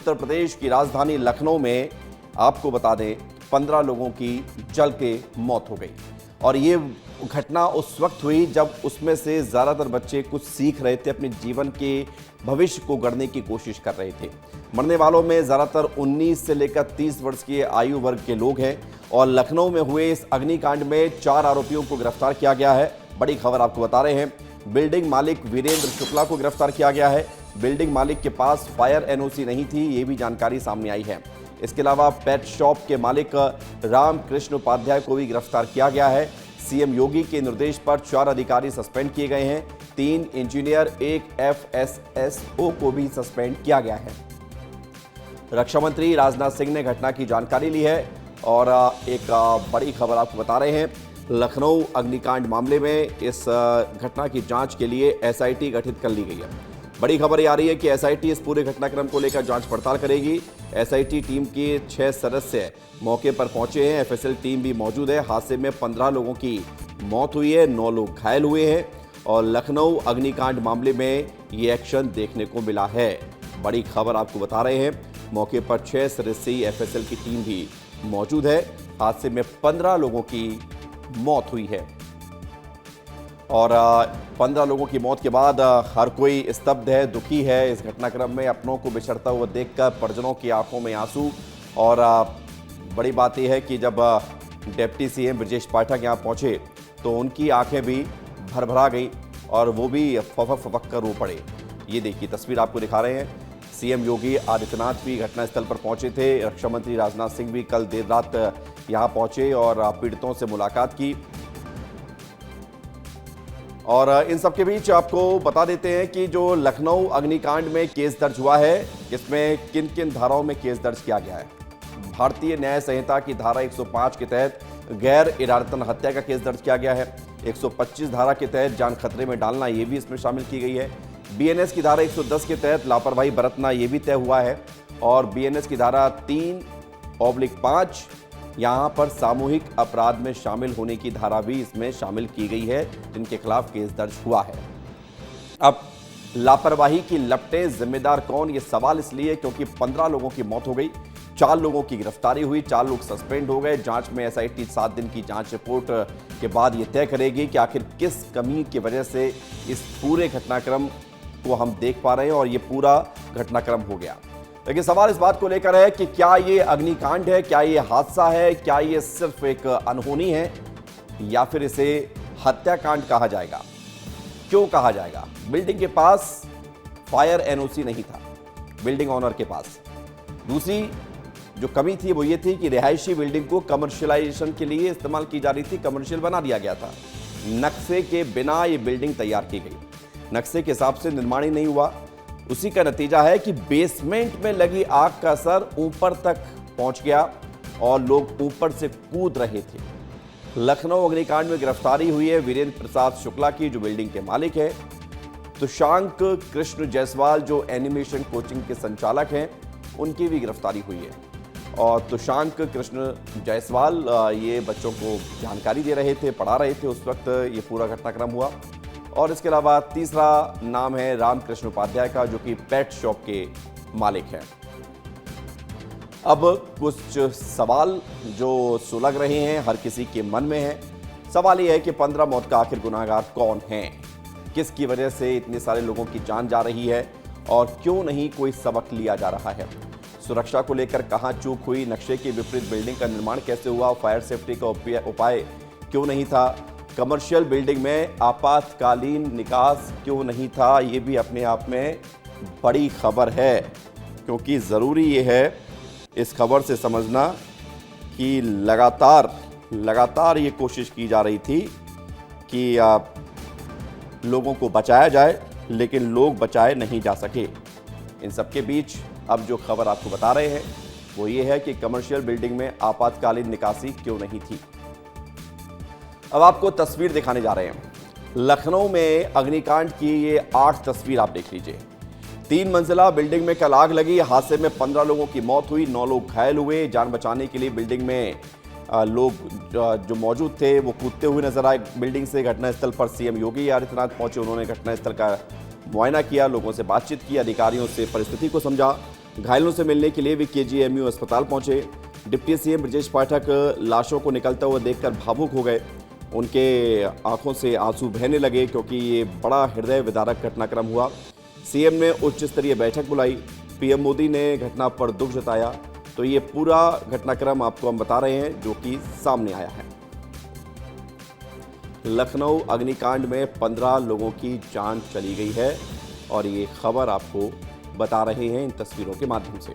उत्तर प्रदेश की राजधानी लखनऊ में आपको बता दें 15 लोगों की जल के मौत हो गई। और ये घटना उस वक्त हुई जब उसमें से ज़्यादातर बच्चे कुछ सीख रहे थे, अपने जीवन के भविष्य को गढ़ने की कोशिश कर रहे थे। मरने वालों में ज़्यादातर 19 से लेकर 30 वर्ष की आयु वर्ग के लोग हैं। और लखनऊ में हुए इस अग्निकांड में 4 आरोपियों को गिरफ्तार किया गया है। बड़ी खबर आपको बता रहे हैं, बिल्डिंग मालिक वीरेंद्र शुक्ला को गिरफ्तार किया गया है। बिल्डिंग मालिक के पास फायर एनओसी नहीं थी, ये भी जानकारी सामने आई है। इसके अलावा पेट शॉप के मालिक रामकृष्ण उपाध्याय को भी गिरफ्तार किया गया है। सीएम योगी के निर्देश पर 4 अधिकारी सस्पेंड किए गए हैं। 3 इंजीनियर, 1 एफएसएसओ को भी सस्पेंड किया गया है। रक्षा मंत्री राजनाथ सिंह ने घटना की जानकारी ली है और एक बड़ी खबर आपको बता रहे हैं। लखनऊ अग्निकांड मामले में इस घटना की जांच के लिए एसआईटी गठित कर ली गई है। बड़ी खबर ये आ रही है कि एसआईटी इस पूरे घटनाक्रम को लेकर जांच पड़ताल करेगी। एसआईटी टीम के 6 सदस्य मौके पर पहुंचे हैं। एफएसएल टीम भी मौजूद है। हादसे में 15 लोगों की मौत हुई है, 9 लोग घायल हुए हैं और लखनऊ अग्निकांड मामले में ये एक्शन देखने को मिला है। बड़ी खबर आपको बता रहे हैं, मौके पर 6 सदस्यीय एफएसएल की टीम भी मौजूद है। हादसे में 15 लोगों की मौत हुई है और 15 लोगों की मौत के बाद हर कोई स्तब्ध है, दुखी है। इस घटनाक्रम में अपनों को बिछड़ता हुआ देखकर परिजनों की आंखों में आंसू। और बड़ी बात यह है कि जब डिप्टी सीएम ब्रजेश पाठक यहाँ पहुंचे तो उनकी आंखें भी भरभरा गई और वो भी फपक कर रो पड़े। ये देखिए तस्वीर आपको दिखा रहे हैं। सीएम योगी आदित्यनाथ भी घटनास्थल पर पहुंचे थे। रक्षा मंत्री राजनाथ सिंह भी कल देर रात यहां पहुंचे और पीड़ितों से मुलाकात की। और इन सब के बीच आपको बता देते हैं कि जो लखनऊ अग्निकांड में केस दर्ज हुआ है, इसमें किन किन धाराओं में केस दर्ज किया गया है। भारतीय न्याय संहिता की धारा 105 के तहत गैर इरादतन हत्या का केस दर्ज किया गया है। 125 धारा के तहत जान खतरे में डालना, ये भी इसमें शामिल की गई है। बीएनएस की धारा 110 के तहत लापरवाही बरतना, ये भी तय हुआ है। और बीएनएस की धारा 3/5 यहाँ पर सामूहिक अपराध में शामिल होने की धारा भी इसमें शामिल की गई है, जिनके खिलाफ केस दर्ज हुआ है। अब लापरवाही की लपटें, जिम्मेदार कौन, ये सवाल इसलिए क्योंकि 15 लोगों की मौत हो गई, 4 लोगों की गिरफ्तारी हुई, 4 लोग सस्पेंड हो गए। जांच में एसआईटी 7 दिन की जांच रिपोर्ट के बाद ये तय करेगी कि आखिर किस कमी की वजह से इस पूरे घटनाक्रम को हम देख पा रहे हैं और ये पूरा घटनाक्रम हो गया। लेकिन सवाल इस बात को लेकर है कि क्या ये अग्निकांड है, क्या ये हादसा है, क्या ये सिर्फ एक अनहोनी है या फिर इसे हत्याकांड कहा जाएगा। क्यों कहा जाएगा? बिल्डिंग के पास फायर एनओसी नहीं था, बिल्डिंग ऑनर के पास। दूसरी जो कमी थी वो ये थी कि रिहायशी बिल्डिंग को कमर्शियलाइजेशन के लिए इस्तेमाल की जा रही थी, कमर्शियल बना दिया गया था। नक्शे के बिना ये बिल्डिंग तैयार की गई, नक्शे के हिसाब से निर्माण ही नहीं हुआ। उसी का नतीजा है कि बेसमेंट में लगी आग का असर ऊपर तक पहुंच गया और लोग ऊपर से कूद रहे थे। लखनऊ अग्निकांड में गिरफ्तारी हुई है वीरेंद्र प्रसाद शुक्ला की, जो बिल्डिंग के मालिक है। तुषांक कृष्ण जायसवाल जो एनिमेशन कोचिंग के संचालक हैं, उनकी भी गिरफ्तारी हुई है। और तुषांक कृष्ण जायसवाल ये बच्चों को जानकारी दे रहे थे, पढ़ा रहे थे, उस वक्त ये पूरा घटनाक्रम हुआ। और इसके अलावा तीसरा नाम है रामकृष्ण उपाध्याय का, जो कि पेट शॉप के मालिक हैं। अब कुछ सवाल जो सुलग रहे हैं, हर किसी के मन में है। सवाल यह है कि 15 मौत का आखिर गुनाहगार कौन है, किसकी वजह से इतने सारे लोगों की जान जा रही है और क्यों नहीं कोई सबक लिया जा रहा है। सुरक्षा को लेकर कहां चूक हुई, नक्शे के विपरीत बिल्डिंग का निर्माण कैसे हुआ, फायर सेफ्टी का उपाय क्यों नहीं था, कमर्शियल बिल्डिंग में आपातकालीन निकास क्यों नहीं था, ये भी अपने आप में बड़ी खबर है। क्योंकि ज़रूरी ये है इस खबर से समझना कि लगातार ये कोशिश की जा रही थी कि लोगों को बचाया जाए, लेकिन लोग बचाए नहीं जा सके। इन सबके बीच अब जो खबर आपको बता रहे हैं वो ये है कि कमर्शियल बिल्डिंग में आपातकालीन निकासी क्यों नहीं थी। अब आपको तस्वीर दिखाने जा रहे हैं। लखनऊ में अग्निकांड की ये 8 तस्वीर आप देख लीजिए। 3 मंजिला बिल्डिंग में कल आग लगी, हादसे में 15 लोगों की मौत हुई, 9 लोग घायल हुए। जान बचाने के लिए बिल्डिंग में लोग जो मौजूद थे वो कूदते हुए नजर आए बिल्डिंग से। घटनास्थल पर सीएम योगी आदित्यनाथ पहुंचे, उन्होंने घटनास्थल का मुआयना किया, लोगों से बातचीत की, अधिकारियों से परिस्थिति को समझा। घायलों से मिलने के लिए वे केजीएमयू अस्पताल पहुंचे। डिप्टी सीएम ब्रजेश पाठक लाशों को निकलता हुआ देखकर भावुक हो गए। उनके आंखों से आंसू बहने लगे क्योंकि ये बड़ा हृदय विदारक घटनाक्रम हुआ। सीएम ने उच्च स्तरीय बैठक बुलाई। पीएम मोदी ने घटना पर दुख जताया। तो ये पूरा घटनाक्रम आपको हम बता रहे हैं जो कि सामने आया है। लखनऊ अग्निकांड में 15 लोगों की जान चली गई है और ये खबर आपको बता रहे हैं इन तस्वीरों के माध्यम से।